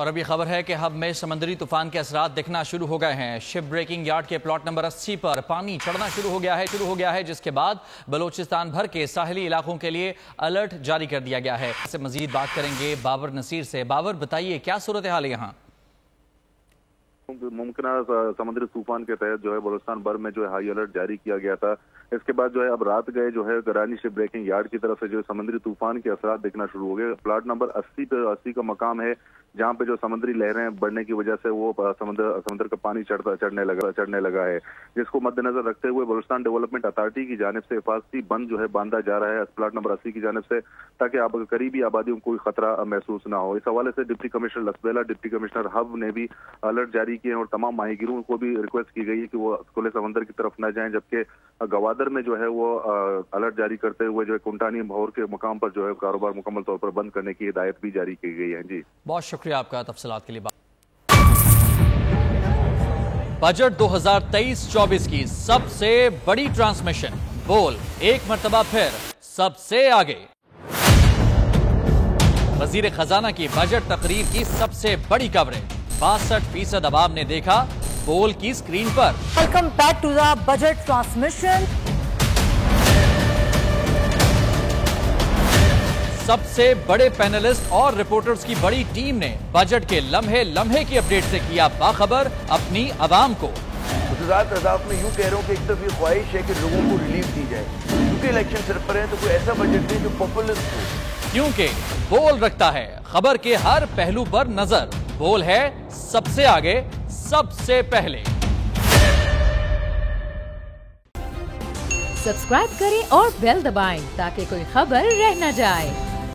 और अभी खबर है कि हब में समंदरी तूफान के असरात दिखना शुरू हो गए हैं। शिप ब्रेकिंग यार्ड के प्लॉट नंबर 80 पर पानी चढ़ना शुरू हो गया है, जिसके बाद बलोचिस्तान भर के साहिली इलाकों के लिए अलर्ट जारी कर दिया गया है। इससे मजीद बात करेंगे बाबर नसीर से। बाबर, बताइए क्या सूरत हाल है यहाँ? मुमकिन समुद्री तूफान के तहत जो है बलोचिस्तान भर में जो है हाई अलर्ट जारी किया गया था। इसके बाद जो है अब रात गए जो है करानी शिप ब्रेकिंग यार्ड की तरफ से जो समुद्री तूफान के असरात दिखना शुरू हो गए। प्लाट नंबर 80 का मकाम है, जहां पे जो समुद्री लहरें बढ़ने की वजह से वो समुद्र का पानी चढ़ने लगा है, जिसको मद्देनजर रखते हुए बलूचिस्तान डेवलपमेंट अथॉरिटी की जानिब से हिफाजती बंद जो है बांधा जा रहा है प्लाट नंबर 80 की जानिब से, ताकि अब करीबी आबादियों को कोई खतरा महसूस ना हो। इस हवाले से deputy commissioner Lasbela, deputy commissioner hub ने भी अलर्ट जारी किए हैं और तमाम माहीगिरों को भी रिक्वेस्ट की गई है कि वो खुले समंदर की तरफ न जाएं, जबकि गवादर में जो है वो अलर्ट जारी करते हुए जो है कुंटानी भौर के मुकाम पर जो है कारोबार मुकम्मल तौर पर बंद करने की हिदायत भी जारी की गई है। जी, बहुत शुक्रिया आपका तफसीलात के लिए। बजट 2023-24 की सबसे बड़ी ट्रांसमिशन, बोल एक मर्तबा फिर सबसे आगे। वजीर खजाना की बजट तकरीर की सबसे बड़ी कवरेज 62% अवाम ने देखा बोल की स्क्रीन पर। Welcome back to the budget transmission. सबसे बड़े पैनलिस्ट और रिपोर्टर्स की बड़ी टीम ने बजट के लम्हे लम्हे की अपडेट से किया बाखबर अपनी आवाम को। अहदाफ में यूं कह रहा हूं कि एक तरफ ये ख्वाहिश है कि लोगों को रिलीफ दी जाए, क्योंकि इलेक्शन सर पर है, तो कोई ऐसा बजट दे जो पॉपुलिस्ट हो। क्योंकि बोल रखता है खबर के हर पहलू पर नजर। बोल है सबसे आगे, सबसे पहले। सब्सक्राइब करें और बेल दबाएं ताकि कोई खबर रह न जाए।